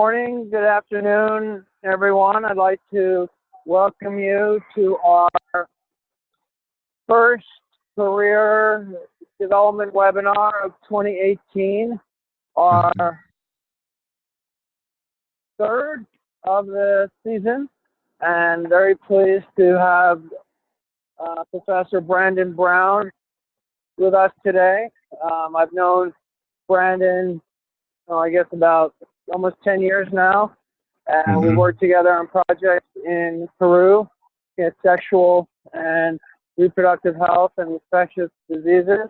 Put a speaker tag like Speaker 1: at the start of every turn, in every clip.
Speaker 1: morning, good afternoon, everyone. I'd like to welcome you to our first career development webinar of 2018, our third of the season, and very pleased to have Professor Brandon Brown with us today. I've known Brandon, I guess about almost 10 years now. We worked together on projects in Peru, in sexual and reproductive health and infectious diseases.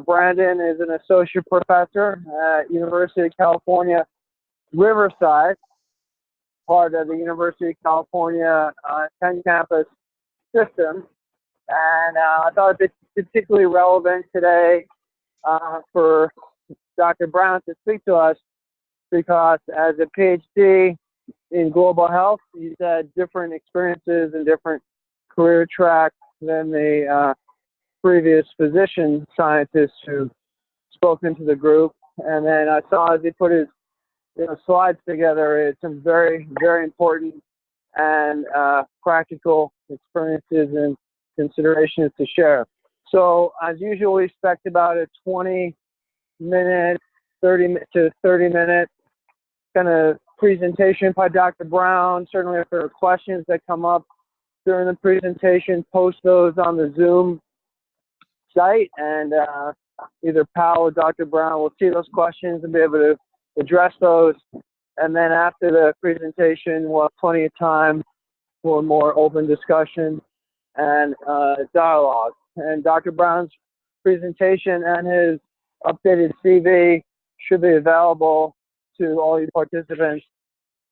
Speaker 1: Brandon is an associate professor at University of California, Riverside, part of the University of California 10 campus system. And I thought it'd be particularly relevant today for Dr. Brown to speak to us because as a PhD in global health, he's had different experiences and different career tracks than the previous physician scientists who spoke into the group. And then I saw as he put his slides together, it's some very, very important and practical experiences and considerations to share. So as usual, we expect about a 20-minute, 30 to 30-minute kind of presentation by Dr. Brown. Certainly if there are questions that come up during the presentation, post those on the Zoom site, and either Pal or Dr. Brown will see those questions and be able to address those. And then after the presentation, we'll have plenty of time for more open discussion and dialogue. And Dr. Brown's presentation and his updated CV should be available to all you participants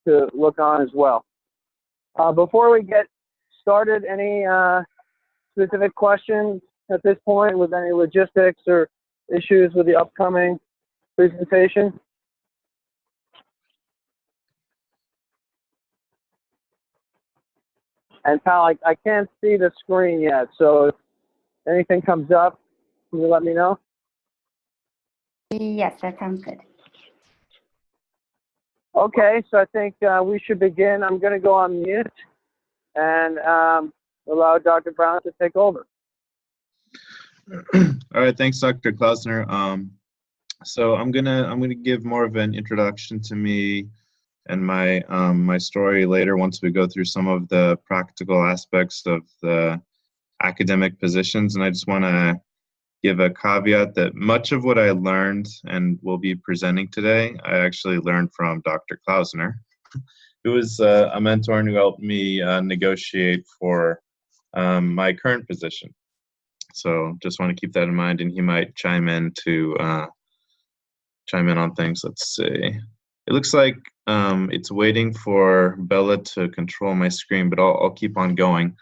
Speaker 1: to look on as well. Before we get started, any specific questions at this point with any logistics or issues with the upcoming presentation? And Pal, I can't see the screen yet, so if anything comes up, can you let me know?
Speaker 2: Yes, that sounds good.
Speaker 1: Okay, so I think we should begin. I'm going to go on mute and allow Dr. Brown to take over.
Speaker 3: All right, thanks, Dr. Klausner. So I'm gonna give more of an introduction to me and my my story later once we go through some of the practical aspects of the academic positions. And I just want to give a caveat that much of what I learned and will be presenting today, I actually learned from Dr. Klausner, who was a mentor and who helped me negotiate for my current position. So just want to keep that in mind, and he might chime in on things. Let's see. It looks like it's waiting for Bella to control my screen, but I'll keep on going.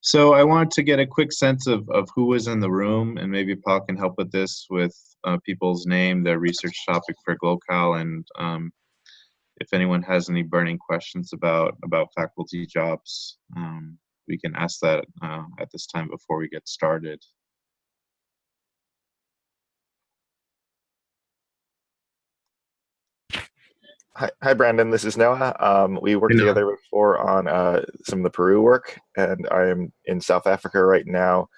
Speaker 3: So I wanted to get a quick sense of who was in the room, and maybe Paul can help with this with people's name, their research topic for GloCal, and if anyone has any burning questions about faculty jobs, we can ask that at this time before we get started.
Speaker 4: Hi, Brandon. This is Noah. We worked together before on some of the Peru work, and I am in South Africa right now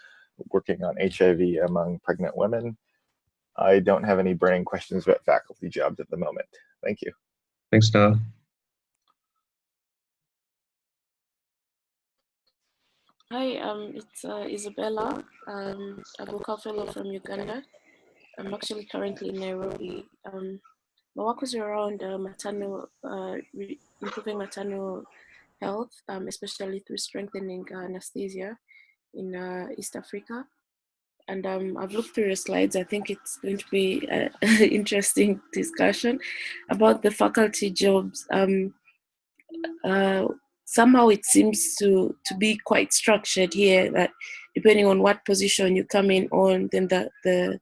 Speaker 4: working on HIV among pregnant women. I don't have any burning questions about faculty jobs at the moment. Thank you.
Speaker 3: Thanks, Noah.
Speaker 5: Hi, it's Isabella. I'm a GloCal fellow from Uganda. I'm actually currently in Nairobi. My work was around improving maternal health, especially through strengthening anesthesia in East Africa. And I've looked through your slides. I think it's going to be an interesting discussion about the faculty jobs. Somehow it seems to be quite structured here, that depending on what position you come in on, then the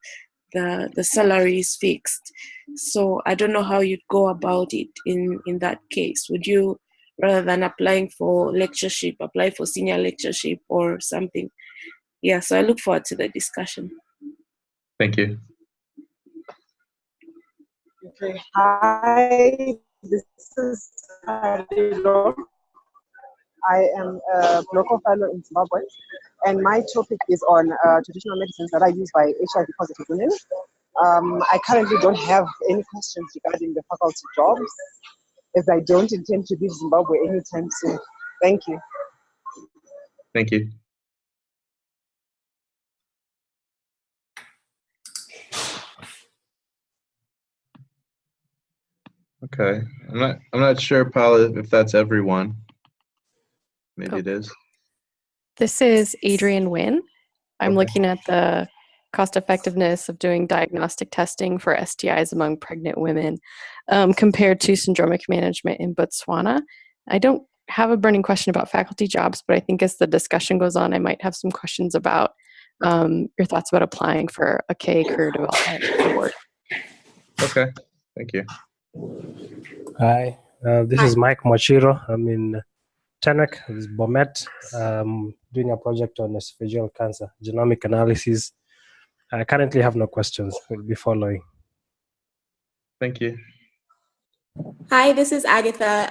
Speaker 5: salary is fixed. So I don't know how you'd go about it in that case. Would you, rather than applying for lectureship, apply for senior lectureship or something? Yeah, so I look forward to the discussion.
Speaker 3: Thank you.
Speaker 6: Okay, hi,
Speaker 2: This is Hariro. I am a GloCal fellow in Zimbabwe, and my topic is on traditional medicines that are used by HIV positive women. I currently don't have any questions regarding the faculty jobs, as I don't intend to leave Zimbabwe anytime soon. Thank you.
Speaker 3: Thank you. Okay, I'm not sure, Paula, if that's everyone. Maybe it is.
Speaker 6: This is Adrienne Nguyen. I'm
Speaker 3: Okay.
Speaker 6: looking at the cost effectiveness of doing diagnostic testing for STIs among pregnant women compared to syndromic management in Botswana. I don't have a burning question about faculty jobs, but I think as the discussion goes on, I might have some questions about your thoughts about applying for a K career development award.
Speaker 3: Okay, thank you.
Speaker 7: Hi, this is Mike Mochiro. I'm in Tanak, this is Bomet, doing a project on esophageal cancer, genomic analysis. I currently have no questions. We'll be following.
Speaker 3: Thank you.
Speaker 8: Hi, this is Agatha.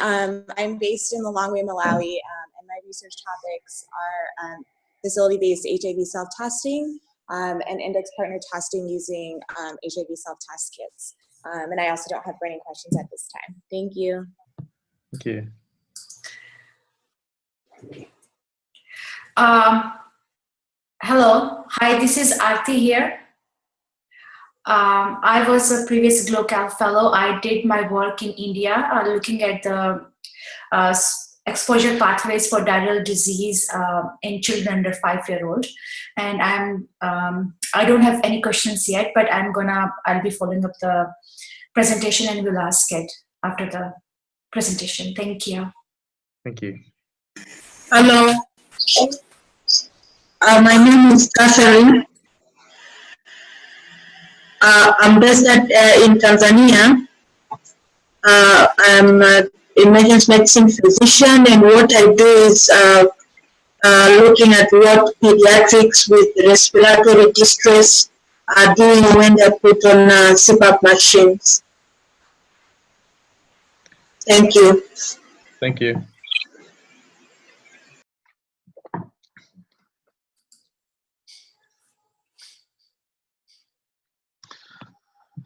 Speaker 8: I'm based in Lilongwe, Malawi, and my research topics are facility-based HIV self-testing and index partner testing using HIV self-test kits. And I also don't have burning questions at this time. Thank you.
Speaker 3: Thank you.
Speaker 9: Hello. Hi, this is Aarti here. I was a previous GloCal fellow. I did my work in India looking at the exposure pathways for diarrheal disease in children under 5-year-old. And I don't have any questions yet, but I'll be following up the presentation and we'll ask it after the presentation. Thank you.
Speaker 3: Thank you.
Speaker 10: Hello. My name is Catherine. I'm based in Tanzania. I'm an emergency medicine physician, and what I do is looking at what pediatrics with respiratory distress are doing when they're put on CPAP machines. Thank you.
Speaker 3: Thank you.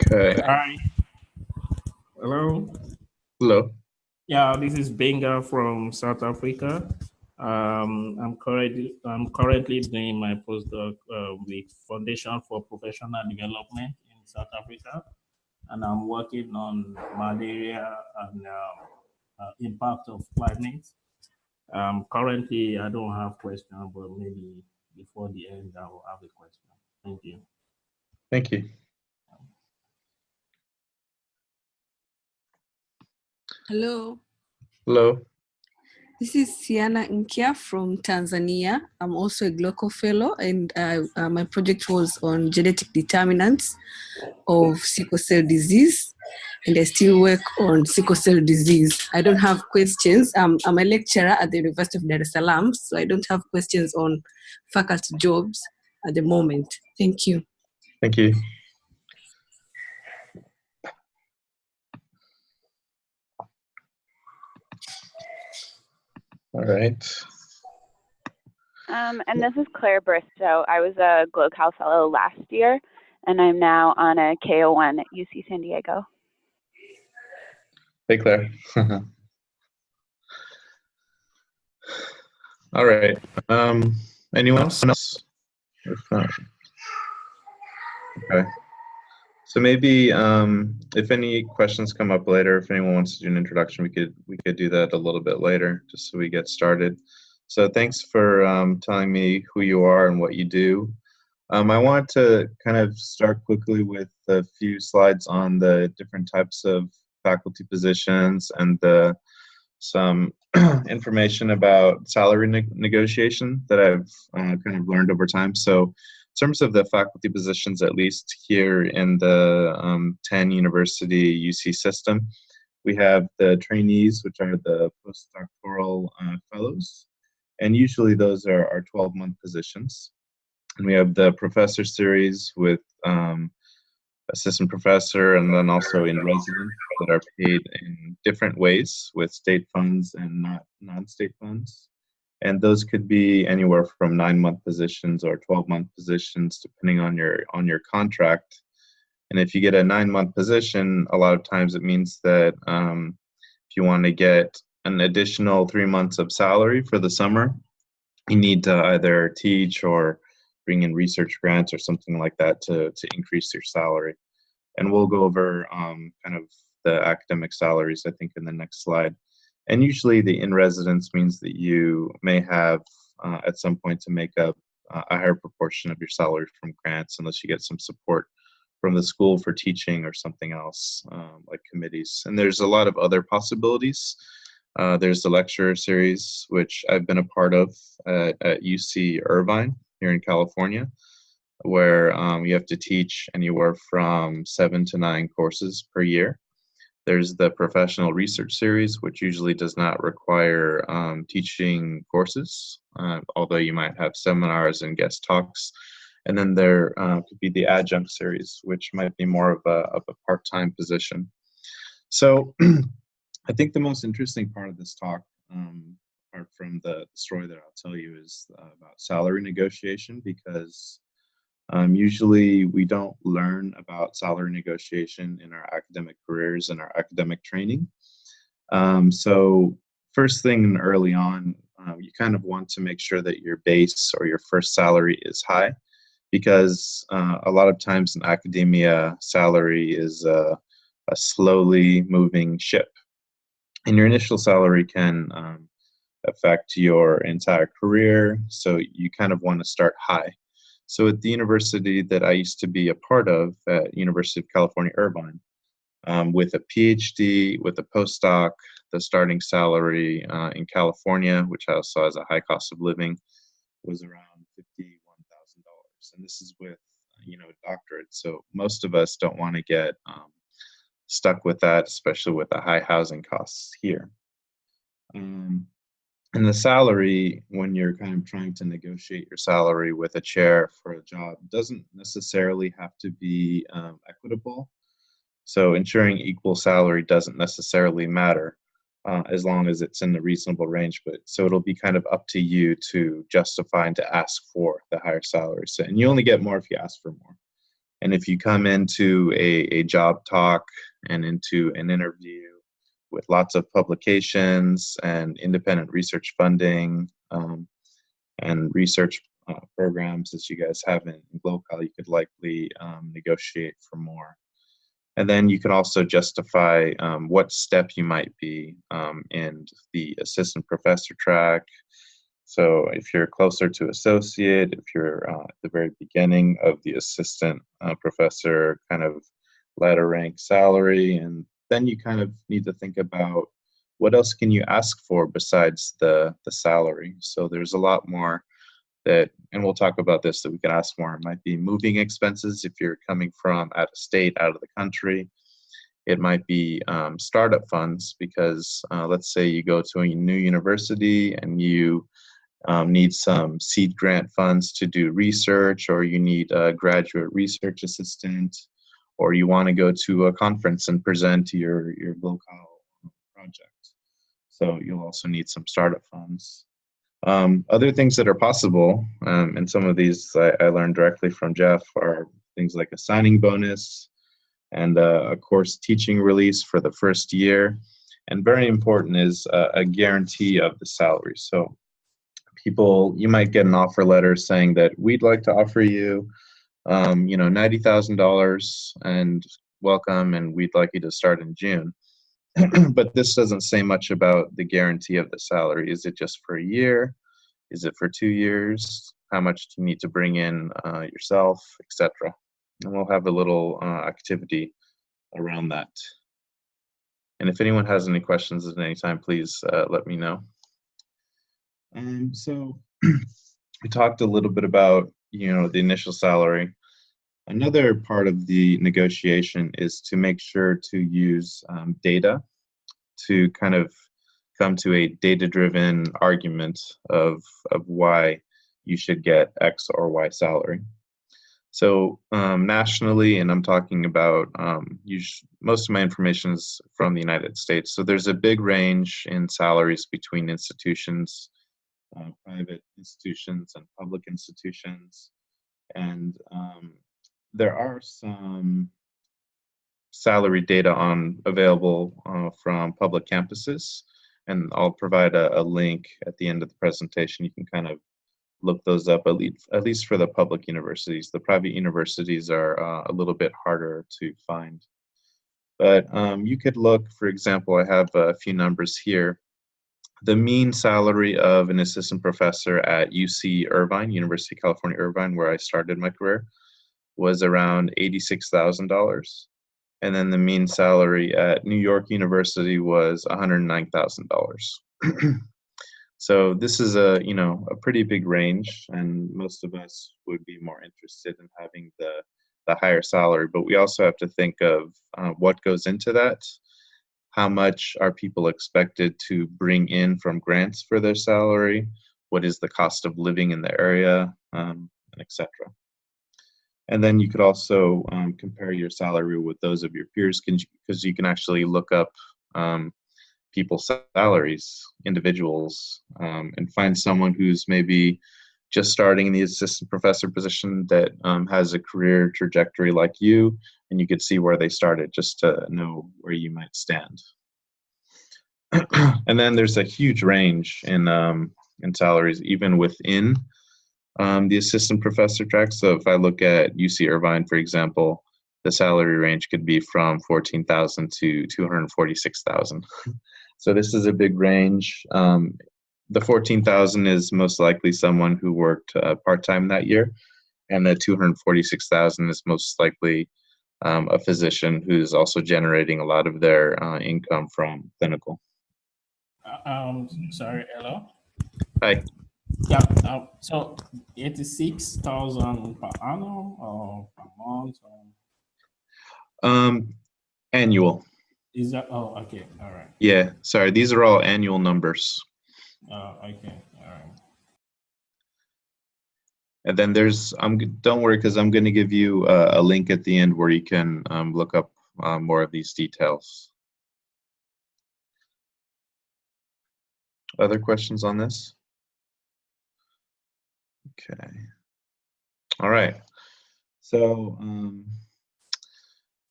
Speaker 3: Okay.
Speaker 11: Hi. Hello.
Speaker 3: Hello.
Speaker 11: Yeah, this is Benga from South Africa. I'm currently doing my postdoc with Foundation for Professional Development in South Africa, and I'm working on malaria and impact of climate. Currently, I don't have questions, but maybe before the end, I will have a question. Thank you.
Speaker 3: Thank you.
Speaker 12: Hello.
Speaker 3: Hello.
Speaker 12: This is Siana Nkia from Tanzania. I'm also a GloCal fellow, and my project was on genetic determinants of sickle cell disease, and I still work on sickle cell disease. I don't have questions. I'm a lecturer at the University of Dar es Salaam, so I don't have questions on faculty jobs at the moment. Thank you.
Speaker 3: Thank you. All right.
Speaker 13: And this is Claire Bristow. I was a GloCal fellow last year, and I'm now on a KO1 at UC San Diego.
Speaker 3: Hey, Claire. All right. Anyone else? If not. Okay. So maybe if any questions come up later, if anyone wants to do an introduction, we could do that a little bit later, just so we get started. So thanks for telling me who you are and what you do. I want to kind of start quickly with a few slides on the different types of faculty positions and some information about salary negotiation that I've kind of learned over time. So in terms of the faculty positions, at least here in the 10 university UC system, we have the trainees, which are the postdoctoral fellows, and usually those are 12-month positions. And we have the professor series with assistant professor, and then also in residence that are paid in different ways with state funds and not non-state funds. And those could be anywhere from 9-month positions or 12-month positions, depending on your contract. And if you get a 9-month position, a lot of times it means that if you want to get an additional 3 months of salary for the summer, you need to either teach or bring in research grants or something like that to increase your salary. And we'll go over kind of the academic salaries, I think, in the next slide. And usually the in-residence means that you may have at some point to make up a higher proportion of your salary from grants, unless you get some support from the school for teaching or something else, like committees. And there's a lot of other possibilities. There's the lecturer series, which I've been a part of at UC Irvine here in California, where you have to teach anywhere from 7 to 9 courses per year. There's the professional research series, which usually does not require teaching courses, although you might have seminars and guest talks. And then there could be the adjunct series, which might be more of a part-time position. So I think the most interesting part of this talk, apart from the story that I'll tell you, is about salary negotiation, because usually we don't learn about salary negotiation in our academic careers and our academic training. So first thing early on, you kind of want to make sure that your base or your first salary is high, because a lot of times in academia, salary is a slowly moving ship. And your initial salary can affect your entire career, so you kind of want to start high. So at the university that I used to be a part of, at University of California, Irvine, with a PhD, with a postdoc, the starting salary in California, which also has a high cost of living, was around $51,000. And this is with, a doctorate. So most of us don't want to get stuck with that, especially with the high housing costs here. And the salary, when you're kind of trying to negotiate your salary with a chair for a job, doesn't necessarily have to be equitable. So ensuring equal salary doesn't necessarily matter as long as it's in the reasonable range. But so it'll be kind of up to you to justify and to ask for the higher salary. So, and you only get more if you ask for more. And if you come into a job talk and into an interview with lots of publications and independent research funding and research programs that you guys have in GloCal, you could likely negotiate for more. And then you can also justify what step you might be in the assistant professor track. So if you're closer to associate, if you're at the very beginning of the assistant professor kind of ladder rank salary, and then you kind of need to think about what else can you ask for besides the salary. So there's a lot more that, and we'll talk about this, that we can ask more. It might be moving expenses if you're coming from out of state, out of the country. It might be startup funds, because let's say you go to a new university and you need some seed grant funds to do research, or you need a graduate research assistant, or you want to go to a conference and present to your GloCal project. So you'll also need some startup funds. Other things that are possible, and some of these I learned directly from Jeff, are things like a signing bonus and a course teaching release for the first year. And very important is a guarantee of the salary. So people, you might get an offer letter saying that we'd like to offer you $90,000 and welcome, and we'd like you to start in June. But this doesn't say much about the guarantee of the salary. Is it just for a year? Is it for 2 years? How much do you need to bring in yourself, etc.? And we'll have a little activity around that. And if anyone has any questions at any time, please let me know. So we talked a little bit about the initial salary. Another part of the negotiation is to make sure to use data to kind of come to a data-driven argument of why you should get X or Y salary. So nationally, and I'm talking about most of my information is from the United States. So there's a big range in salaries between institutions, private institutions and public institutions. And there are some salary data available from public campuses. And I'll provide a link at the end of the presentation. You can kind of look those up, at least for the public universities. The private universities are a little bit harder to find. But you could look, for example, I have a few numbers here. The mean salary of an assistant professor at UC Irvine, University of California, Irvine, where I started my career, was around $86,000. And then the mean salary at New York University was $109,000. So this is a pretty big range, and most of us would be more interested in having the higher salary. But we also have to think of what goes into that. How much are people expected to bring in from grants for their salary? What is the cost of living in the area, etc. And then you could also compare your salary with those of your peers, because you can actually look up people's salaries, individuals, and find someone who's maybe just starting in the assistant professor position that has a career trajectory like you, and you could see where they started just to know where you might stand. And then there's a huge range in salaries, even within the assistant professor track. So if I look at UC Irvine, for example, the salary range could be from $14,000 to $246,000. So this is a big range. The $14,000 is most likely someone who worked part-time that year, and the $246,000 is most likely a physician who's also generating a lot of their income from clinical.
Speaker 11: Sorry, hello?
Speaker 3: Hi.
Speaker 11: Yeah, so 86,000 per annum or per month?
Speaker 3: Annual.
Speaker 11: Is that, oh, okay, all right.
Speaker 3: Yeah, sorry, these are all annual numbers.
Speaker 11: Okay, all right.
Speaker 3: And then don't worry, because I'm going to give you a link at the end where you can look up more of these details. Other questions on this? Okay. All right. So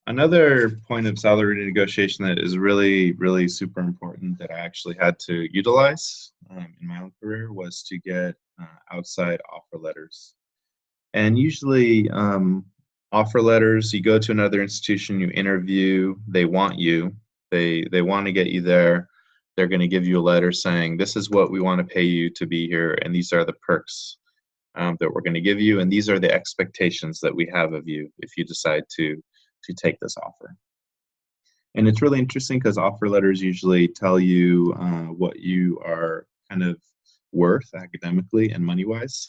Speaker 3: another point of salary negotiation that is really, really super important that I actually had to utilize in my own career was to get outside offer letters. And usually offer letters, you go to another institution, you interview, they want you, they want to get you there. They're going to give you a letter saying, this is what we want to pay you to be here, and these are the perks that we're going to give you, and these are the expectations that we have of you if you decide to take this offer. And it's really interesting because offer letters usually tell you what you are kind of worth academically and money-wise.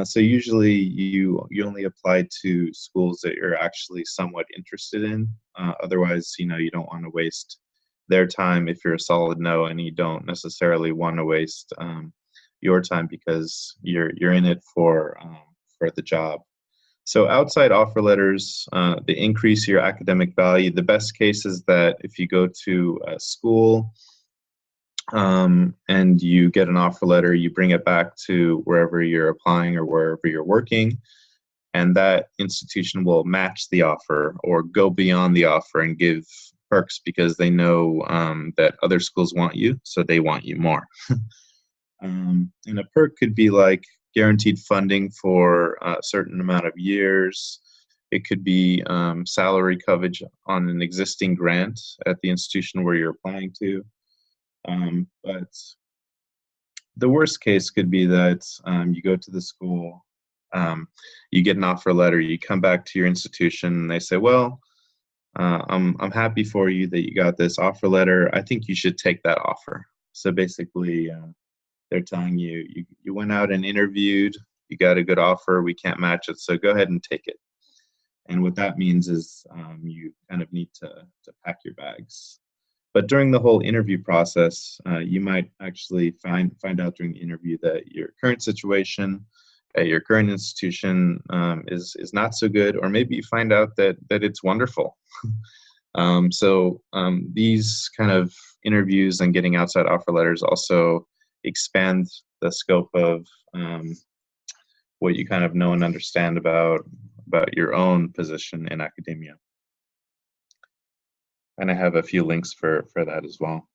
Speaker 3: So usually you only apply to schools that you're actually somewhat interested in. Otherwise, you don't want to waste their time if you're a solid no, and you don't necessarily want to waste your time because you're in it for the job. So outside offer letters, they increase your academic value. The best case is that if you go to a school and you get an offer letter, you bring it back to wherever you're applying or wherever you're working, and that institution will match the offer or go beyond the offer and give perks because they know that other schools want you, so they want you more. And a perk could be like guaranteed funding for a certain amount of years. It could be salary coverage on an existing grant at the institution where you're applying to. But the worst case could be that you go to the school, you get an offer letter, you come back to your institution, and they say, well, I'm happy for you that you got this offer letter. I think you should take that offer. So basically, they're telling you, you went out and interviewed, you got a good offer, we can't match it, so go ahead and take it. And what that means is you kind of need to pack your bags. But during the whole interview process, you might actually find out during the interview that your current situation at your current institution is not so good, or maybe you find out that it's wonderful. These kind of interviews and getting outside offer letters also expand the scope of what you kind of know and understand about your own position in academia. And I have a few links for that as well.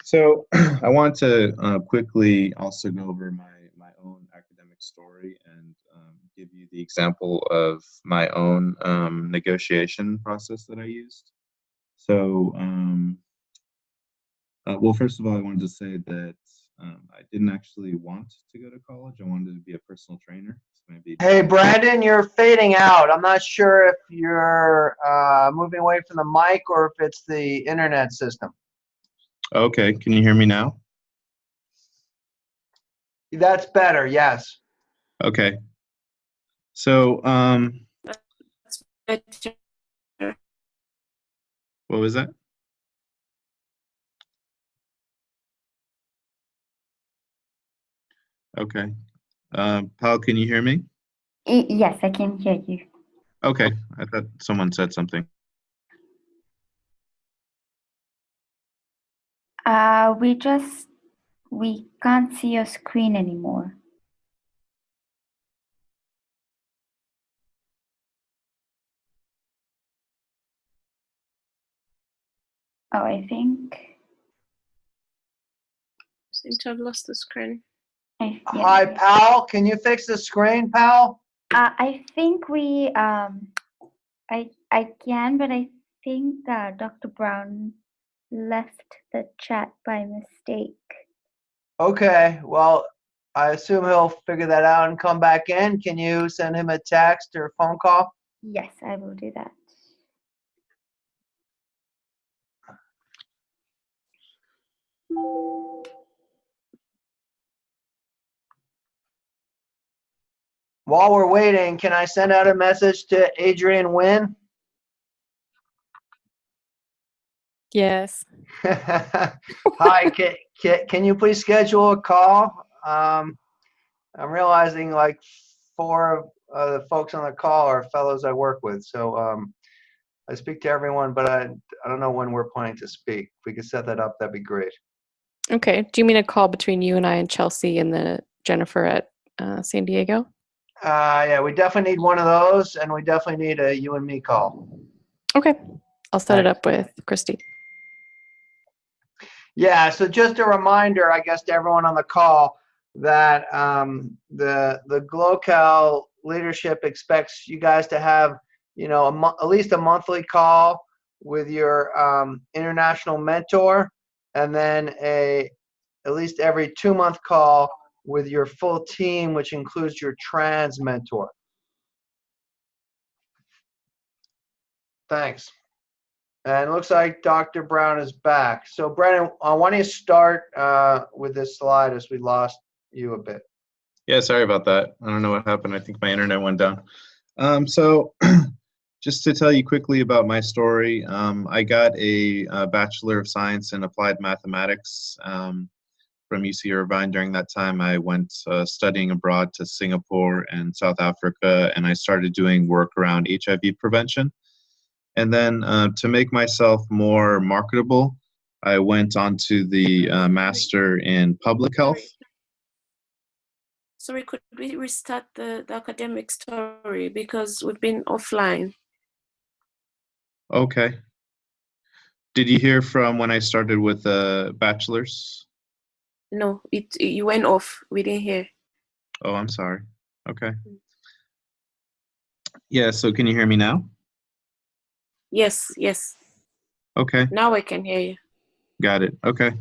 Speaker 3: So I want to quickly also go over my own academic story and give you the example of my own negotiation process that I used. So, well, first of all, I wanted to say that I didn't actually want to go to college. I wanted to be a personal trainer. So maybe.
Speaker 1: Hey, Brandon, you're fading out. I'm not sure if you're moving away from the mic or if it's the internet system.
Speaker 3: Okay, can you hear me now?
Speaker 1: That's better, yes.
Speaker 3: Okay. So,
Speaker 5: That's better.
Speaker 3: what was that? Okay. Paul, can you hear me?
Speaker 14: Yes, I can hear you.
Speaker 3: Okay, I thought someone said something.
Speaker 14: We can't see your screen anymore. Oh, I think.
Speaker 5: Seem to have lost the screen.
Speaker 14: Yeah.
Speaker 1: Hi, pal. Can you fix the screen, pal?
Speaker 14: I think we, I can, but I think Dr. Brown left the chat by mistake.
Speaker 1: Okay, well, I assume he'll figure that out and come back in. Can you send him a text or phone call?
Speaker 14: Yes, I will do that.
Speaker 1: While we're waiting, can I send out a message to Adrian Wynn?
Speaker 6: Yes.
Speaker 1: Hi, can you please schedule a call? I'm realizing like 4 of the folks on the call are fellows I work with. So I speak to everyone, but I don't know when we're planning to speak. If we could set that up, that'd be great.
Speaker 6: Okay. Do you mean a call between you and I and Chelsea and the Jennifer at San Diego?
Speaker 1: Yeah, we definitely need one of those, and we definitely need a you and me call.
Speaker 6: Okay. I'll set it up with Christy.
Speaker 1: Yeah, so just a reminder, I guess, to everyone on the call that the GloCal leadership expects you guys to have, you know, at least a monthly call with your international mentor, and then at least every 2-month call with your full team, which includes your trans mentor. Thanks. And it looks like Dr. Brown is back. So, Brennan, why don't you start with this slide as we lost you a bit?
Speaker 3: Yeah, sorry about that. I don't know what happened. I think my internet went down. So just to tell you quickly about my story, I got a Bachelor of Science in Applied Mathematics from UC Irvine. During that time, I went studying abroad to Singapore and South Africa, and I started doing work around HIV prevention. And then to make myself more marketable, I went on to the Master in Public Health.
Speaker 5: Sorry, could we restart the academic story because we've been offline?
Speaker 3: Okay. Did you hear from when I started with the bachelor's?
Speaker 5: No, you went off. We didn't hear.
Speaker 3: Oh, I'm sorry. Okay. Yeah, so can you hear me now?
Speaker 5: Yes, yes.
Speaker 3: Okay.
Speaker 5: Now I can hear you.
Speaker 3: Got it. Okay.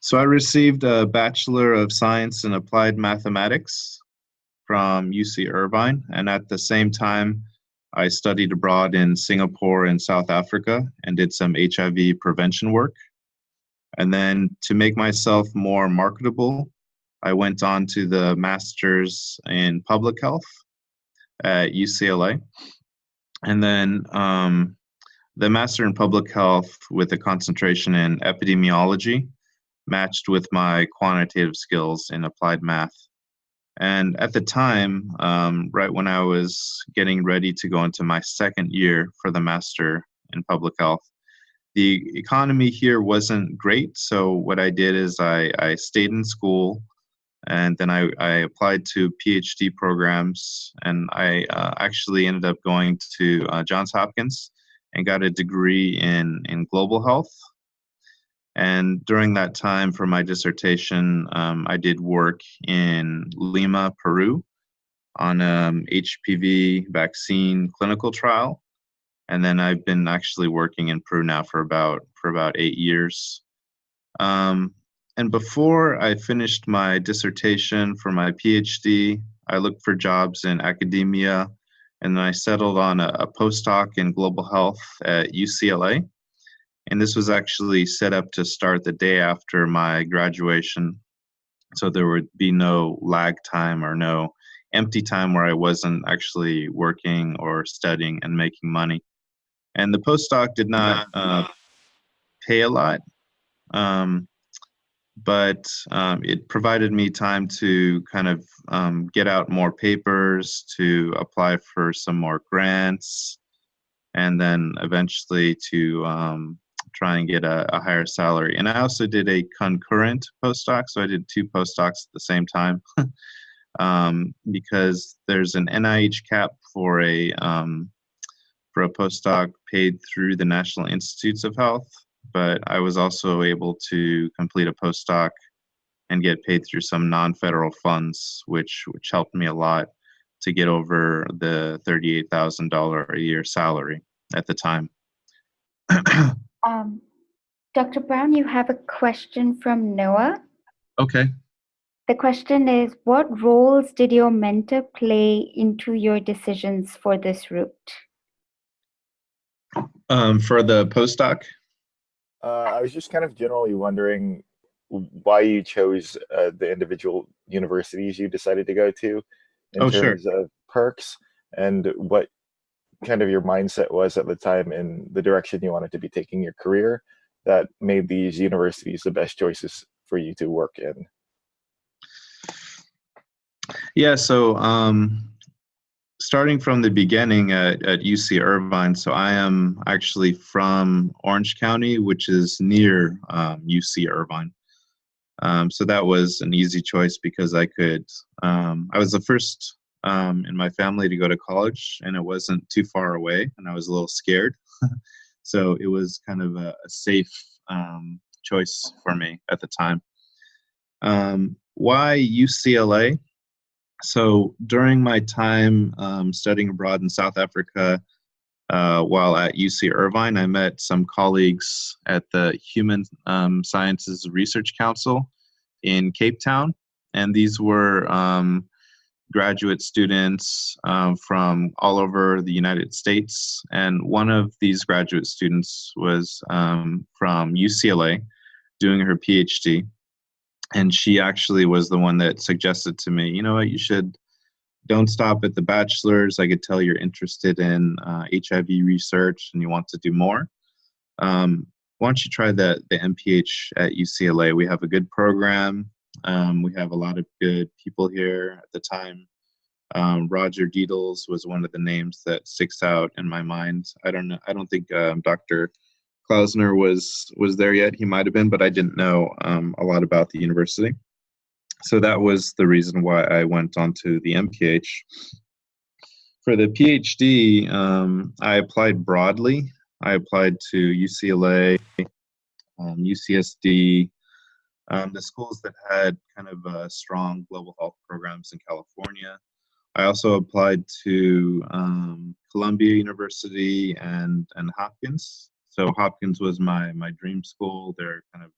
Speaker 3: So I received a Bachelor of Science in Applied Mathematics from UC Irvine, and at the same time, I studied abroad in Singapore and South Africa and did some HIV prevention work. And then to make myself more marketable, I went on to the Master's in Public Health at UCLA. And then the Master in Public Health with a concentration in epidemiology matched with my quantitative skills in applied math. And at the time, right when I was getting ready to go into my second year for the master in public health, the economy here wasn't great. So what I did is I stayed in school, and then I applied to PhD programs, and I actually ended up going to Johns Hopkins and got a degree in global health. And during that time for my dissertation, I did work in Lima, Peru on HPV vaccine clinical trial. And then I've been actually working in Peru now for about 8 years. And before I finished my dissertation for my PhD, I looked for jobs in academia, and then I settled on a postdoc in global health at UCLA. And this was actually set up to start the day after my graduation. So there would be no lag time or no empty time where I wasn't actually working or studying and making money. And the postdoc did not pay a lot, but it provided me time to kind of get out more papers, to apply for some more grants, and then eventually to try and get a higher salary. And I also did a concurrent postdoc, so I did 2 postdocs at the same time, because there's an NIH cap for a postdoc paid through the National Institutes of Health, but I was also able to complete a postdoc and get paid through some non-federal funds, which helped me a lot to get over the $38,000 a year salary at the time.
Speaker 14: Dr. Brown, you have a question from Noah.
Speaker 3: Okay.
Speaker 14: The question is, what roles did your mentor play into your decisions for this route?
Speaker 3: For the postdoc?
Speaker 4: I was just kind of generally wondering why you chose the individual universities you decided to go to in terms of perks, and what kind of your mindset was at the time in the direction you wanted to be taking your career that made these universities the best choices for you to work in.
Speaker 3: Yeah, so starting from the beginning at UC Irvine, so I am actually from Orange County, which is near UC Irvine. So that was an easy choice because I was the first in my family to go to college, and it wasn't too far away, and I was a little scared. So it was kind of a safe choice for me at the time. Why UCLA? So during my time studying abroad in South Africa, while at UC Irvine, I met some colleagues at the Human Sciences Research Council in Cape Town, and these were graduate students from all over the United States. And one of these graduate students was from UCLA doing her PhD. And she actually was the one that suggested to me, you know what, don't stop at the bachelor's. I could tell you're interested in HIV research and you want to do more. Why don't you try the MPH at UCLA? We have a good program. We have a lot of good people here at the time. Roger Deedles was one of the names that sticks out in my mind. I don't think Dr. Klausner was there yet. He might have been, but I didn't know a lot about the university. So that was the reason why I went on to the MPH. For the PhD, I applied broadly. I applied to UCLA, UCSD, the schools that had kind of strong global health programs in California. I also applied to Columbia University and Hopkins. So Hopkins was my dream school. They're kind of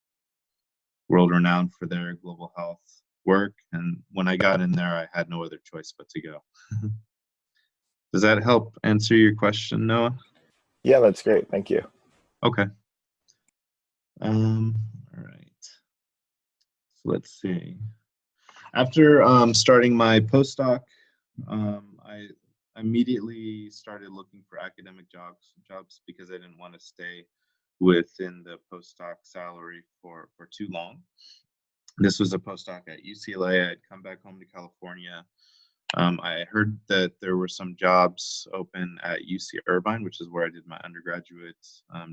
Speaker 3: world-renowned for their global health work. And when I got in there, I had no other choice but to go. Does that help answer your question, Noah?
Speaker 4: Yeah, that's great. Thank you.
Speaker 3: Okay. All right. So let's see. After starting my postdoc, I immediately started looking for academic jobs because I didn't want to stay within the postdoc salary for too long. This was a postdoc at UCLA. I'd come back home to California. I heard that there were some jobs open at UC Irvine, which is where I did my undergraduate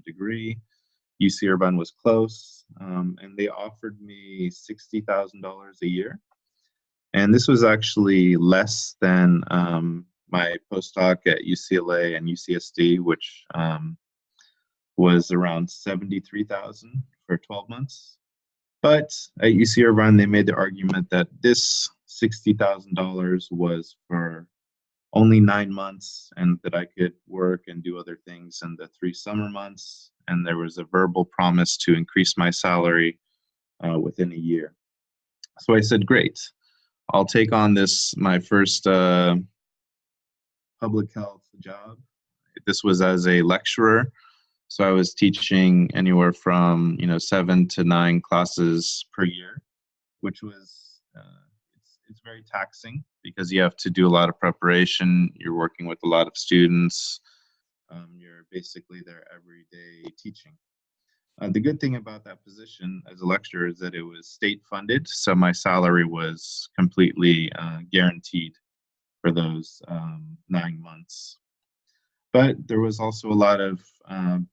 Speaker 3: degree. UC Irvine was close, and they offered me $60,000 a year. And this was actually less than my postdoc at UCLA and UCSD, which was around $73,000 for 12 months. But at UC Irvine, they made the argument that this $60,000 was for only 9 months and that I could work and do other things in the 3 summer months. And there was a verbal promise to increase my salary within a year. So I said, great, I'll take on this, my first public health job. This was as a lecturer. So I was teaching anywhere from 7 to 9 classes per year, which was it's very taxing because you have to do a lot of preparation. You're working with a lot of students. You're basically there every day teaching. The good thing about that position as a lecturer is that it was state funded, so my salary was completely guaranteed for those 9 months. But there was also a lot of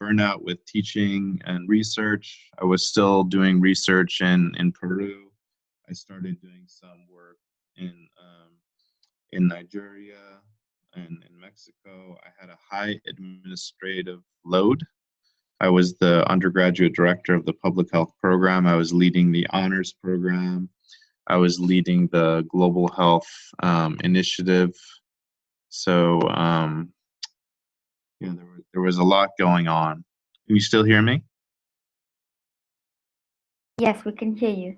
Speaker 3: burnout with teaching and research. I was still doing research in Peru. I started doing some work in Nigeria and in Mexico. I had a high administrative load. I was the undergraduate director of the public health program. I was leading the honors program. I was leading the global health initiative. So there was a lot going on. Can you still hear me?
Speaker 14: Yes, we can hear you.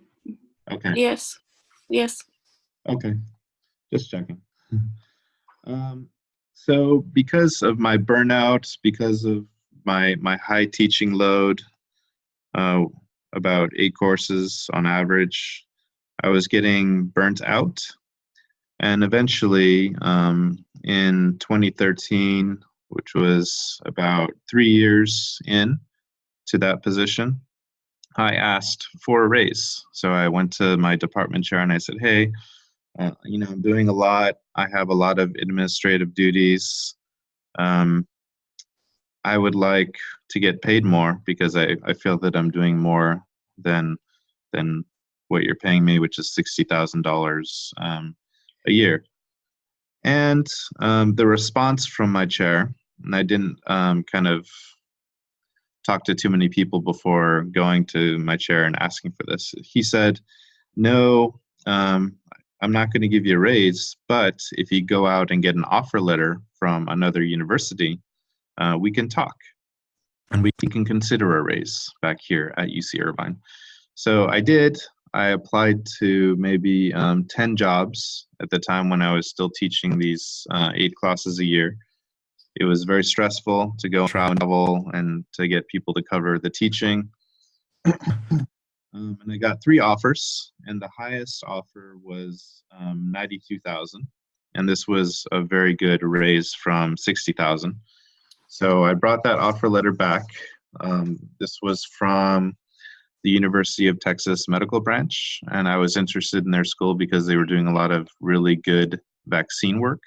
Speaker 3: Okay.
Speaker 5: Yes. Yes.
Speaker 3: Okay. Just checking. So because of my burnout, because of my high teaching load, about 8 courses on average, I was getting burnt out. And eventually, in 2013, which was about 3 years in to that position, I asked for a raise. So I went to my department chair and I said, hey, I'm doing a lot. I have a lot of administrative duties. I would like to get paid more because I feel that I'm doing more than what you're paying me, which is $60,000 a year. And the response from my chair, and I didn't kind of talk to too many people before going to my chair and asking for this. He said, no, I'm not going to give you a raise, but if you go out and get an offer letter from another university, we can talk and we can consider a raise back here at UC Irvine. So I did. I applied to maybe 10 jobs at the time when I was still teaching these 8 classes a year. It was very stressful to go travel and to get people to cover the teaching. And I got 3 offers, and the highest offer was $92,000, and this was a very good raise from $60,000. So I brought that offer letter back. This was from the University of Texas Medical Branch, and I was interested in their school because they were doing a lot of really good vaccine work.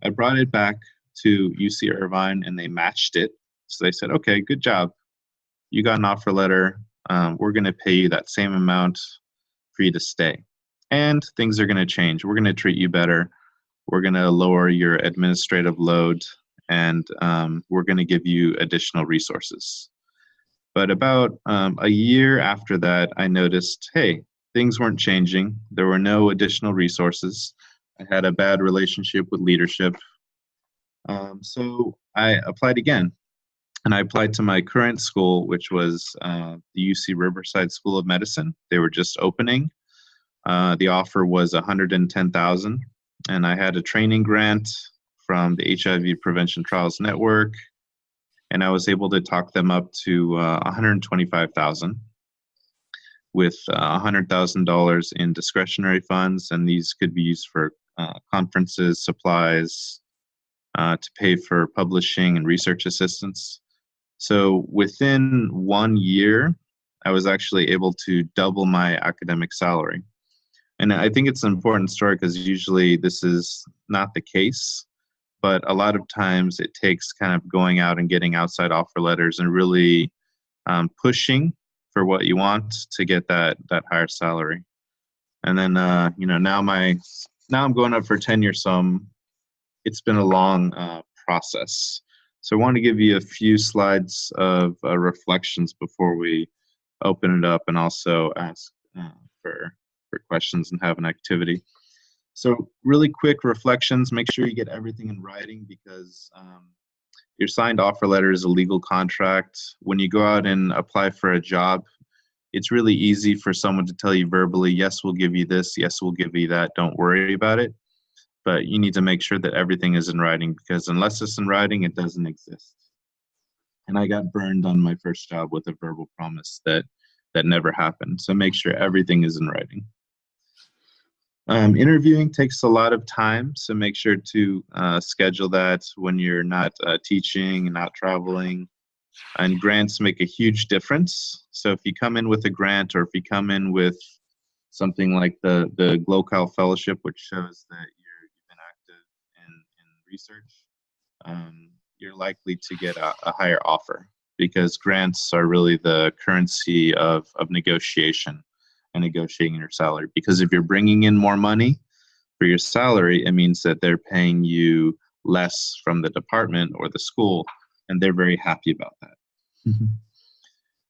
Speaker 3: I brought it back to UC Irvine, and they matched it. So they said, okay, good job. You got an offer letter. We're going to pay you that same amount for you to stay. And things are going to change. We're going to treat you better. We're going to lower your administrative load, and we're going to give you additional resources. But about a year after that, I noticed, hey, things weren't changing. There were no additional resources. I had a bad relationship with leadership. So I applied again. And I applied to my current school, which was the UC Riverside School of Medicine. They were just opening. The offer was $110,000, and I had a training grant from the HIV Prevention Trials Network, and I was able to talk them up to $125,000 with $100,000 in discretionary funds, and these could be used for conferences, supplies, to pay for publishing and research assistance. So within 1 year, I was actually able to double my academic salary. And I think it's an important story because usually this is not the case, but a lot of times it takes kind of going out and getting outside offer letters and really pushing for what you want to get that higher salary. And then now I'm going up for tenure, so it's been a long process. So I want to give you a few slides of reflections before we open it up and also ask for questions and have an activity. So really quick reflections, make sure you get everything in writing because your signed offer letter is a legal contract. When you go out and apply for a job, it's really easy for someone to tell you verbally, yes, we'll give you this, yes, we'll give you that, don't worry about it. But you need to make sure that everything is in writing because unless it's in writing, it doesn't exist. And I got burned on my first job with a verbal promise that never happened. So make sure everything is in writing. Interviewing takes a lot of time, so make sure to schedule that when you're not teaching and not traveling. And grants make a huge difference. So if you come in with a grant or if you come in with something like the GloCal Fellowship, which shows that you've been active in research, you're likely to get a higher offer because grants are really the currency of negotiation and negotiating your salary. Because if you're bringing in more money for your salary, it means that they're paying you less from the department or the school, and they're very happy about that.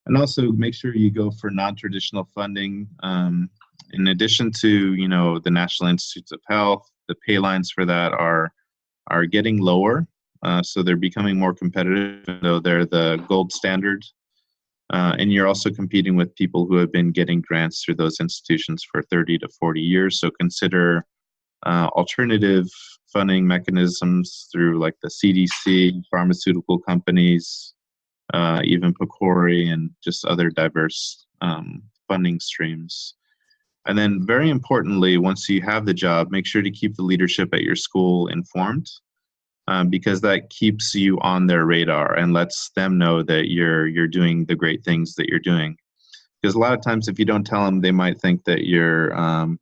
Speaker 3: And also make sure you go for non-traditional funding. In addition to the National Institutes of Health, the pay lines for that are getting lower, so they're becoming more competitive, though they're the gold standard. And you're also competing with people who have been getting grants through those institutions for 30 to 40 years. So consider alternative funding mechanisms through like the CDC, pharmaceutical companies, even PCORI, and just other diverse funding streams. And then very importantly, once you have the job, make sure to keep the leadership at your school informed. Because that keeps you on their radar and lets them know that you're doing the great things that you're doing. Because a lot of times if you don't tell them, they might think that you're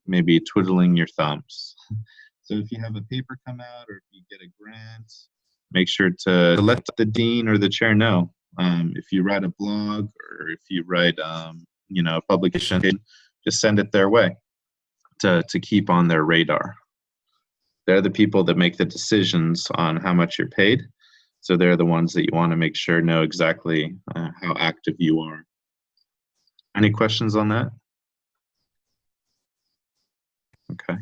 Speaker 3: maybe twiddling your thumbs. So if you have a paper come out or if you get a grant, make sure to let the dean or the chair know. If you write a blog or if you write a publication, just send it their way to keep on their radar. They're the people that make the decisions on how much you're paid. So they're the ones that you want to make sure know exactly how active you are. Any questions on that? Okay.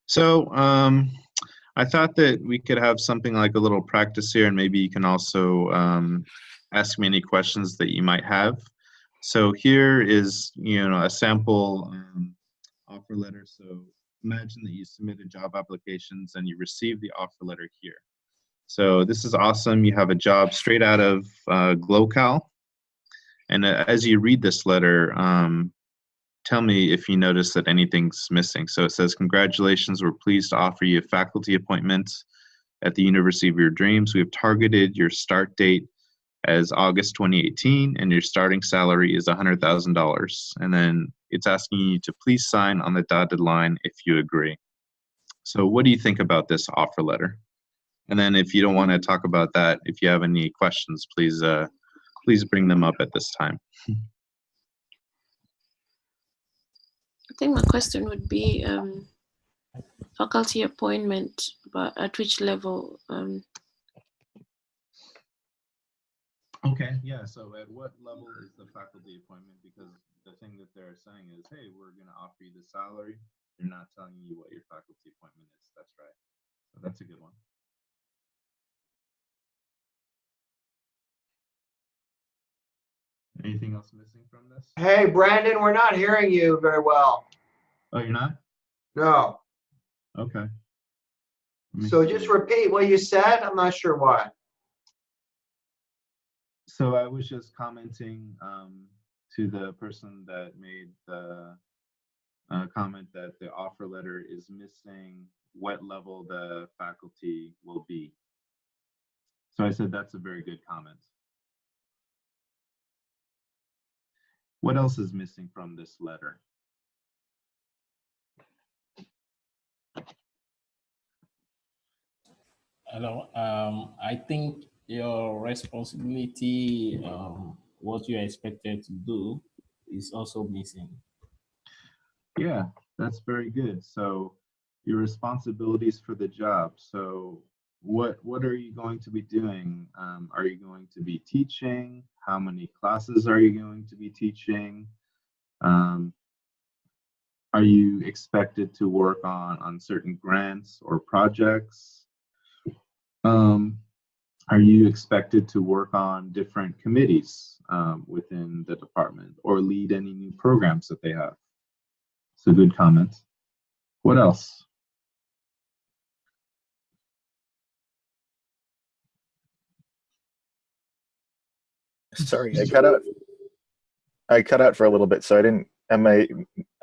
Speaker 3: So I thought that we could have something like a little practice here, and maybe you can also ask me any questions that you might have. So here is, a sample offer letter. So imagine that you submitted job applications and you receive the offer letter here. So this is awesome. You have a job straight out of GloCal. And as you read this letter, tell me if you notice that anything's missing. So it says, congratulations, we're pleased to offer you a faculty appointment at the University of Your Dreams. We have targeted your start date as August 2018, and your starting salary is $100,000. And then it's asking you to please sign on the dotted line if you agree. So what do you think about this offer letter? And then if you don't want to talk about that, if you have any questions, please bring them up at this time.
Speaker 5: I think my question would be faculty appointment, but at which level?
Speaker 3: Okay, yeah, so at what level is the faculty appointment? Because the thing that they're saying is, hey, we're going to offer you the salary. They're not telling you what your faculty appointment is. That's right. So that's a good one. Anything else missing from this?
Speaker 15: Hey, Brandon, we're not hearing you very well.
Speaker 3: Oh, you're not?
Speaker 15: No.
Speaker 3: Okay.
Speaker 15: So just repeat what you said. I'm not sure why.
Speaker 3: So I was just commenting to the person that made the comment that the offer letter is missing what level the faculty will be. So I said that's a very good comment. What else is missing from this letter?
Speaker 11: Hello. I think your responsibility, what you're expected to do, is also missing.
Speaker 3: Yeah, that's very good. So your responsibilities for the job. So what are you going to be doing? Are you going to be teaching? How many classes are you going to be teaching? Are you expected to work on certain grants or projects? Are you expected to work on different committees within the department or lead any new programs that they have? So good comment. What else?
Speaker 4: Sorry, I cut out for a little bit, so I might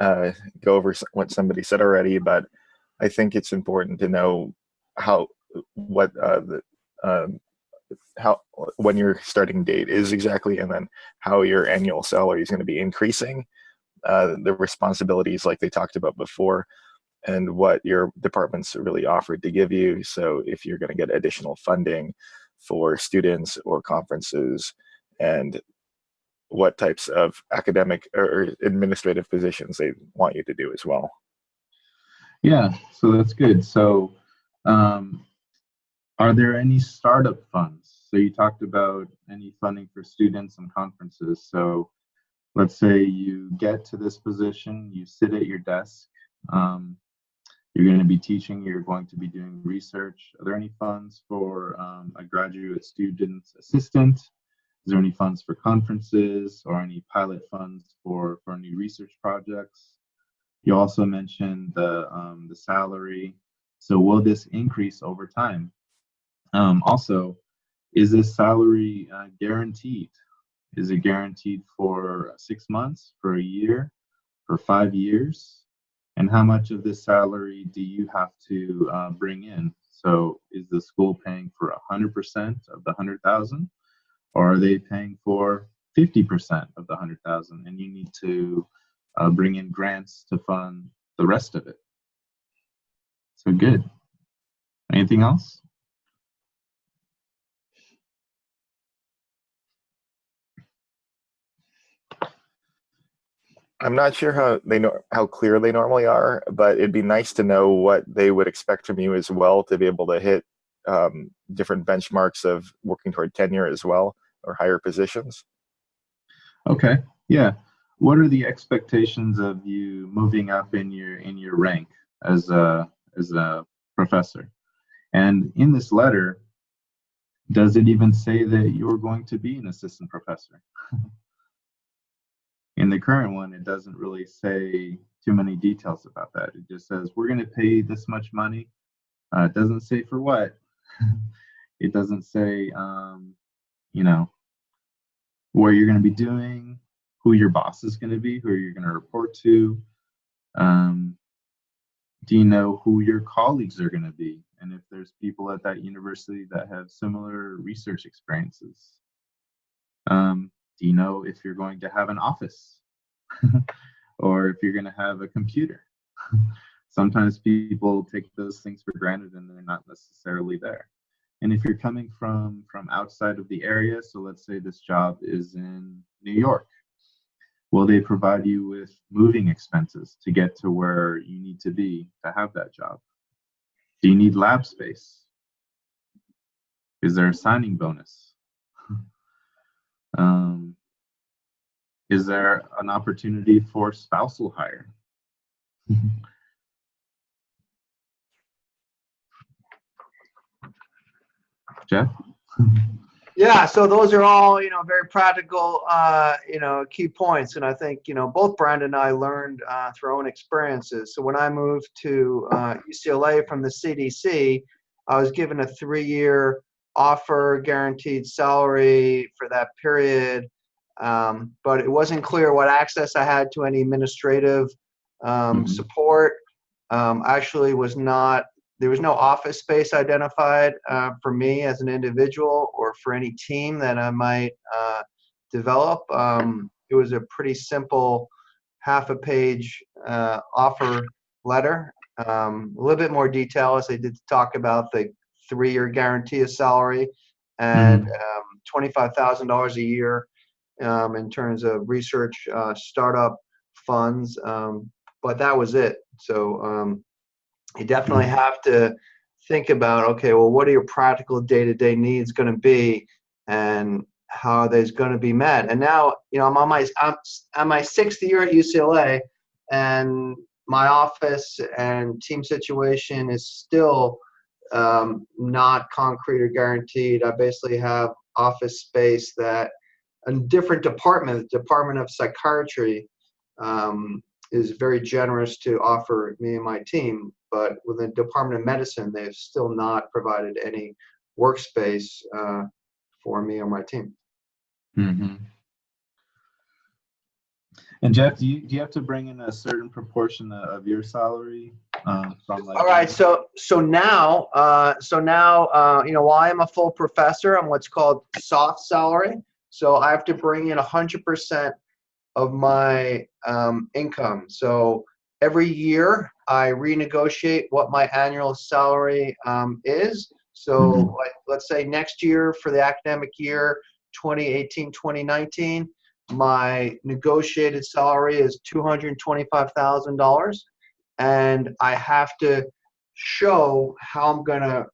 Speaker 4: go over what somebody said already, but I think it's important to know how when your starting date is exactly, and then how your annual salary is going to be increasing, the responsibilities like they talked about before, and what your department's really offered to give you. So if you're going to get additional funding for students or conferences, and what types of academic or administrative positions they want you to do as well.
Speaker 3: Yeah, so that's good. So are there any startup funds? So you talked about any funding for students and conferences. So let's say you get to this position, you sit at your desk, you're going to be teaching, you're going to be doing research. Are there any funds for a graduate student assistant? Is there any funds for conferences or any pilot funds for new research projects? You also mentioned the salary. So will this increase over time? Also, is this salary guaranteed? Is it guaranteed for 6 months, for a year, for 5 years? And how much of this salary do you have to bring in? So is the school paying for 100% of the 100,000? Or are they paying for 50% of the 100,000 and you need to bring in grants to fund the rest of it? So good. Anything else?
Speaker 4: I'm not sure how clear they normally are, but it'd be nice to know what they would expect from you as well, to be able to hit different benchmarks of working toward tenure as well, or higher positions.
Speaker 3: Okay. Yeah. What are the expectations of you moving up in your rank as a professor? And in this letter, does it even say that you're going to be an assistant professor? In the current one, it doesn't really say too many details about that. It just says, we're going to pay this much money. It doesn't say for what. It doesn't say, what you're going to be doing, who your boss is going to be, who you're going to report to. Do you know who your colleagues are going to be? And if there's people at that university that have similar research experiences. Do you know if you're going to have an office or if you're going to have a computer? Sometimes people take those things for granted and they're not necessarily there. And if you're coming from outside of the area, so let's say this job is in New York, will they provide you with moving expenses to get to where you need to be to have that job? Do you need lab space? Is there a signing bonus? Is there an opportunity for spousal hire? Jeff?
Speaker 15: Yeah, so those are all, very practical, key points. And I think, both Brandon and I learned through our own experiences. So when I moved to UCLA from the CDC, I was given a 3-year offer, guaranteed salary for that period. But it wasn't clear what access I had to any administrative support. Actually there was no office space identified for me as an individual or for any team that I might develop. it was a pretty simple half a page offer letter. A little bit more detail, as they did talk about the 3-year guarantee of salary and $25,000 a year in terms of research startup funds. But that was it. So you definitely have to think about, okay, well, what are your practical day-to-day needs going to be, and how are they going to be met? And now, I'm on my 6th year at UCLA, and my office and team situation is still not concrete or guaranteed. I basically have office space that a different department, the Department of Psychiatry, is very generous to offer me and my team, but within the Department of Medicine, they've still not provided any workspace for me or my team.
Speaker 3: Mm-hmm. And Jeff, do you have to bring in a certain proportion of your salary from like?
Speaker 15: All right, so now, while I'm a full professor, I'm what's called soft salary. So I have to bring in 100% of my income. So every year I renegotiate what my annual salary is. So let's say next year, for the academic year 2018-2019, my negotiated salary is $225,000, and I have to show how I'm going to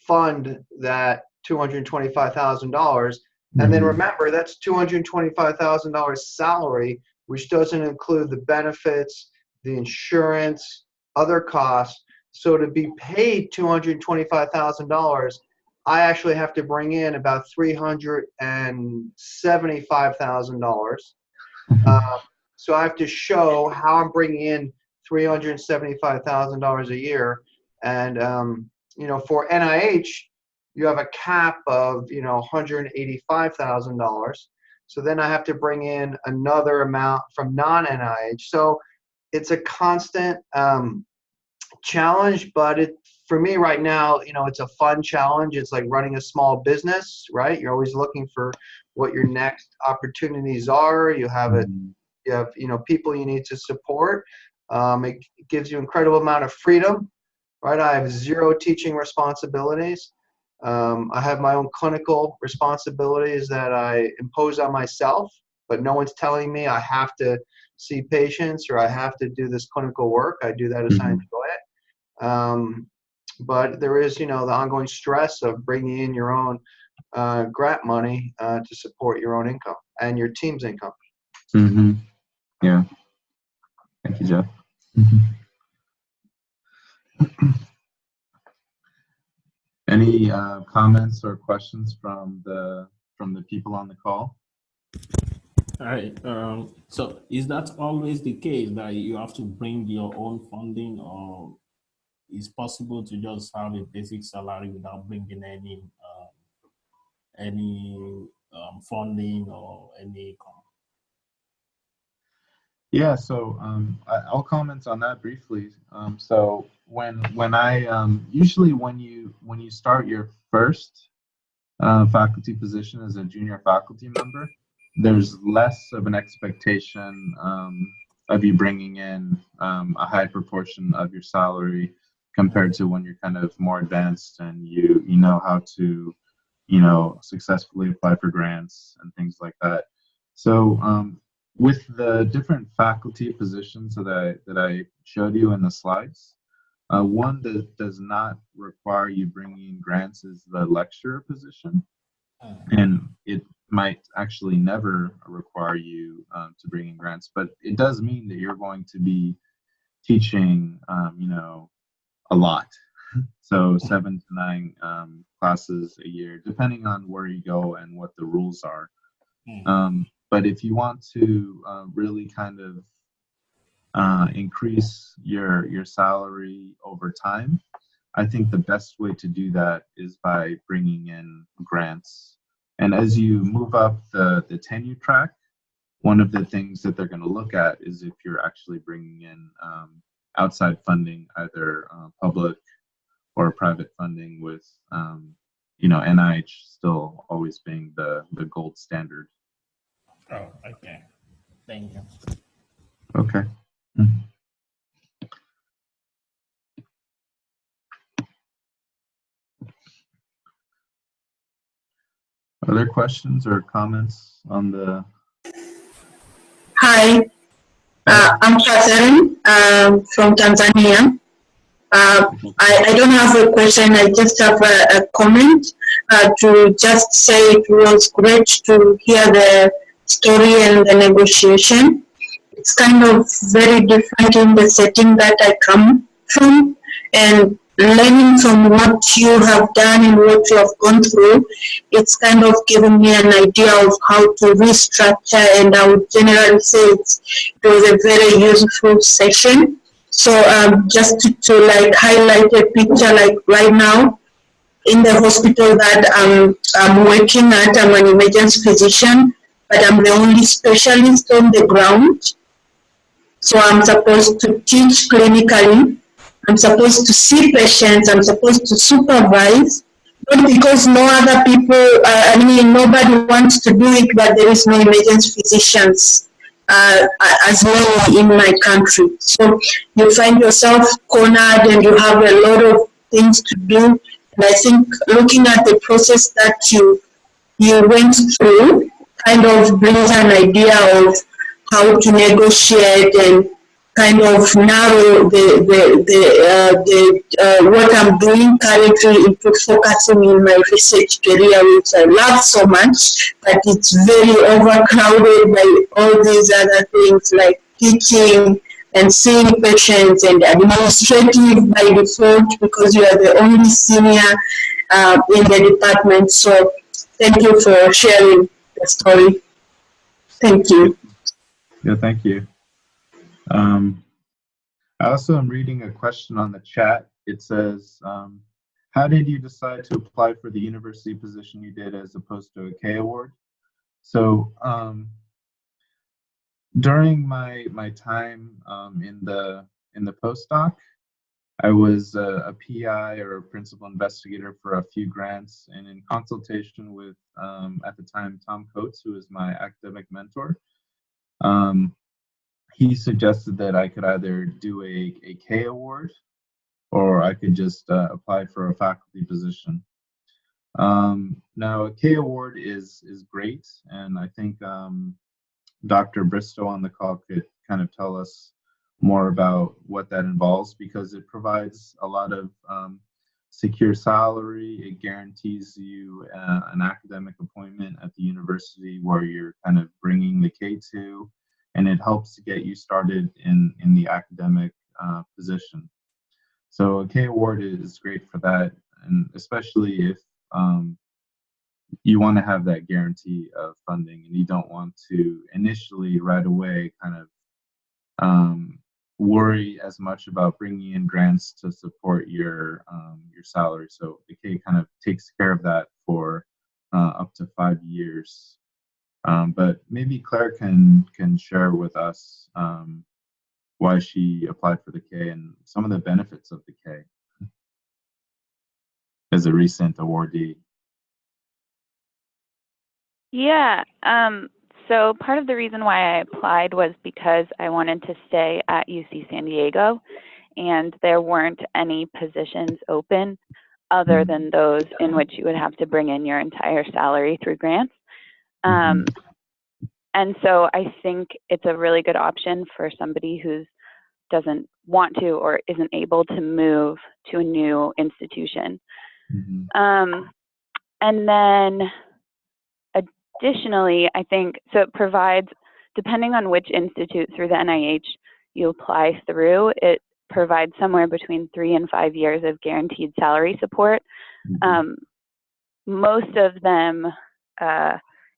Speaker 15: fund that $225,000. And then remember, that's $225,000 salary, which doesn't include the benefits, the insurance, other costs. So to be paid $225,000, I actually have to bring in about $375,000. So I have to show how I'm bringing in $375,000 a year. And, for NIH, you have a cap of, $185,000. So then I have to bring in another amount from non-NIH. So it's a constant challenge, but for me right now, it's a fun challenge. It's like running a small business, right? You're always looking for what your next opportunities are. You have people you need to support. It gives you incredible amount of freedom, right? I have 0 teaching responsibilities. I have my own clinical responsibilities that I impose on myself, but no one's telling me I have to see patients or I have to do this clinical work. I do that as I enjoy it. But there is, the ongoing stress of bringing in your own grant money to support your own income and your team's income.
Speaker 3: Yeah. Thank you, Jeff. Any comments or questions from the people on the call?
Speaker 11: All right. So is that always the case that you have to bring your own funding, or is possible to just have a basic salary without bringing any funding or any?
Speaker 3: Yeah, so I'll comment on that briefly. So when I usually when you start your first faculty position as a junior faculty member, there's less of an expectation of you bringing in a high proportion of your salary compared to when you're kind of more advanced and you know how to successfully apply for grants and things like that. So with the different faculty positions that I showed you in the slides, one that does not require you bringing grants is the lecturer position, and it might actually never require you to bring in grants, but it does mean that you're going to be teaching, a lot. So 7 to 9 classes a year, depending on where you go and what the rules are. But if you want to really kind of increase your salary over time, I think the best way to do that is by bringing in grants. And as you move up the tenure track, one of the things that they're going to look at is if you're actually bringing in outside funding, either public or private funding, with NIH still always being the gold standard.
Speaker 11: Oh, okay. Thank you.
Speaker 3: Okay. Are there questions or comments on the?
Speaker 10: Hi, I'm Catherine from Tanzania. I don't have a question, I just have a comment to just say it was great to hear the story and the negotiation. It's kind of very different in the setting that I come from, and learning from what you have done and what you have gone through, it's kind of given me an idea of how to restructure, and I would generally say it was a very useful session. So just to like highlight a picture, like right now in the hospital that I'm working at, I'm an emergency physician, but I'm the only specialist on the ground. So I'm supposed to teach clinically, I'm supposed to see patients, I'm supposed to supervise, not because no other people, nobody wants to do it, but there is no emergency physicians as well in my country. So you find yourself cornered and you have a lot of things to do. And I think looking at the process that you went through kind of brings an idea of how to negotiate and kind of narrow what I'm doing currently into focusing in my research career, which I love so much, but it's very overcrowded by all these other things like teaching and seeing patients and administrative by default because you are the only senior in the department. So thank you for sharing the story. Thank you.
Speaker 3: Yeah, thank you. I also am reading a question on the chat. It says, how did you decide to apply for the university position you did as opposed to a K award? So during my time in the postdoc, I was a PI or a principal investigator for a few grants, and in consultation with at the time Tom Coates, who was my academic mentor, he suggested that I could either do a K award or I could just apply for a faculty position. Now, a K award is great, and I think Dr. Bristow on the call could kind of tell us more about what that involves, because it provides a lot of secure salary. It guarantees you an academic appointment at the university where you're kind of bringing the K2, and it helps to get you started in the academic position. So a K award is great for that, and especially if you want to have that guarantee of funding and you don't want to initially right away kind of worry as much about bringing in grants to support your salary. So the K kind of takes care of that for up to 5 years. But maybe Claire can share with us why she applied for the K and some of the benefits of the K as a recent awardee.
Speaker 13: Yeah. So part of the reason why I applied was because I wanted to stay at UC San Diego, and there weren't any positions open other than those in which you would have to bring in your entire salary through grants. And so I think it's a really good option for somebody who doesn't want to or isn't able to move to a new institution. And then additionally, I think, so it provides, depending on which institute through the NIH you apply through, it provides somewhere between 3 and 5 years of guaranteed salary support. Most of them,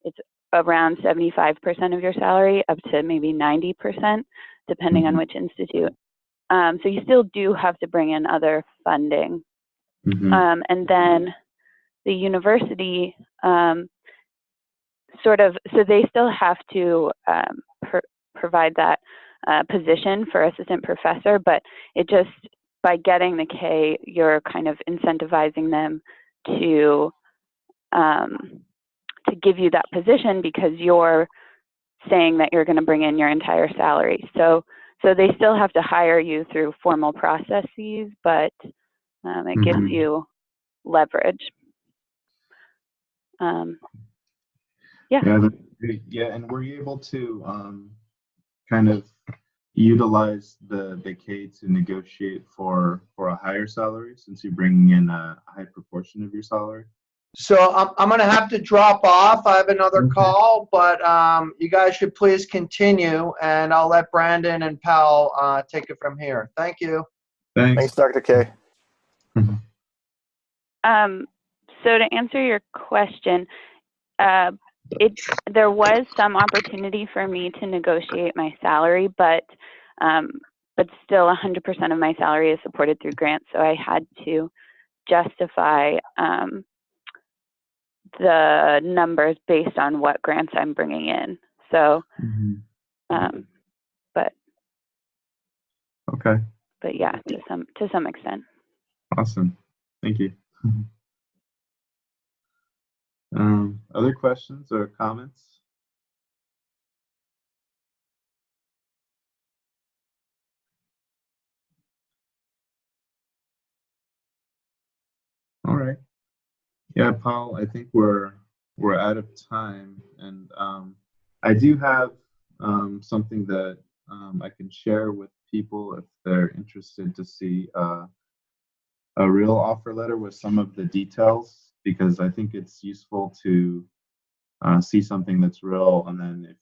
Speaker 13: it's around 75% of your salary, up to maybe 90%, depending on which institute. So you still do have to bring in other funding. And then the university so they still have to provide that position for assistant professor, but it just, by getting the K, you're kind of incentivizing them to give you that position because you're saying that you're going to bring in your entire salary. So they still have to hire you through formal processes, but it gives you leverage. Yeah.
Speaker 3: Yeah, that's great. Yeah, and were you able to kind of utilize the K to negotiate for a higher salary, since you're bringing in a high proportion of your salary?
Speaker 15: So I'm going to have to drop off. I have another call, but you guys should please continue, and I'll let Brandon and Pal take it from here. Thank you.
Speaker 3: Thanks,
Speaker 4: Dr. K.
Speaker 13: So to answer your question, there was some opportunity for me to negotiate my salary, but still 100% of my salary is supported through grants, so I had to justify the numbers based on what grants I'm bringing in. So, but yeah, to some extent.
Speaker 3: Awesome, thank you. Other questions or comments? All right. Yeah, Paul, I think we're out of time, and I do have something that I can share with people if they're interested to see a real offer letter with some of the details, because I think it's useful to see something that's real, and then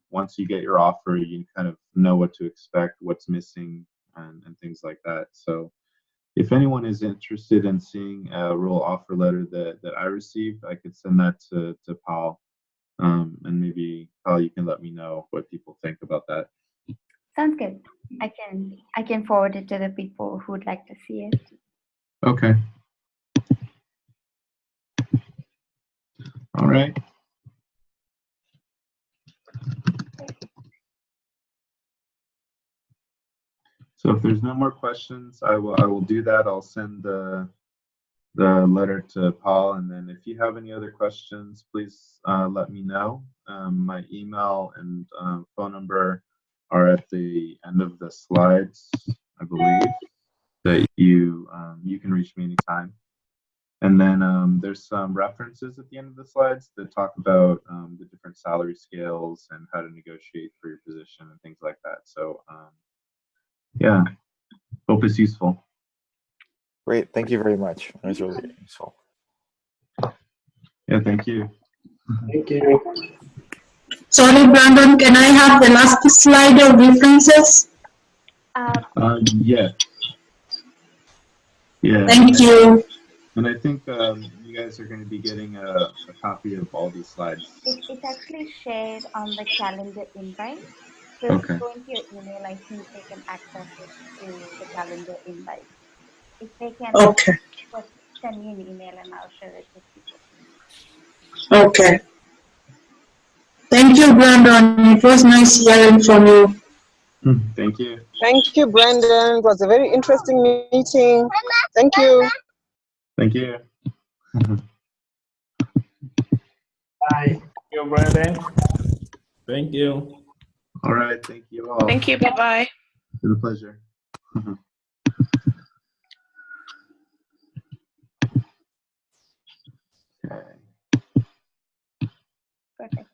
Speaker 3: once you get your offer, you kind of know what to expect, what's missing, and things like that. So if anyone is interested in seeing a real offer letter that I received, I could send that to Paul, and maybe Paul, you can let me know what people think about that.
Speaker 14: Sounds good. I can forward it to the people who would like to see it.
Speaker 3: Okay. All right. So if there's no more questions, I will do that. I'll send the letter to Paul, and then if you have any other questions, please let me know. My email and phone number are at the end of the slides, I believe, that you can reach me anytime. And then there's some references at the end of the slides that talk about the different salary scales and how to negotiate for your position and things like that. So yeah, hope it's useful.
Speaker 4: Great, thank you very much. That was really useful.
Speaker 3: Yeah, thank you.
Speaker 7: Thank you.
Speaker 10: Sorry, Brandon, can I have the last slide of references?
Speaker 3: Yeah. Yeah.
Speaker 10: Thank you.
Speaker 3: And I think you guys are going to be getting a copy of all these slides.
Speaker 14: It's actually shared on the calendar invite. So if you go into your email, I think they can access it through the calendar invite. If they can, just send me an email and I'll share it with people.
Speaker 10: Okay. Thank you, Brandon. It was nice hearing from you.
Speaker 3: Thank you.
Speaker 2: Thank you, Brandon. It was a very interesting meeting. Thank you.
Speaker 3: Thank you.
Speaker 11: Bye. Thank you, Brandon. Thank you.
Speaker 3: All right. Thank you all.
Speaker 5: Thank you. Bye-bye.
Speaker 3: It's been a pleasure. Okay.
Speaker 14: Perfect.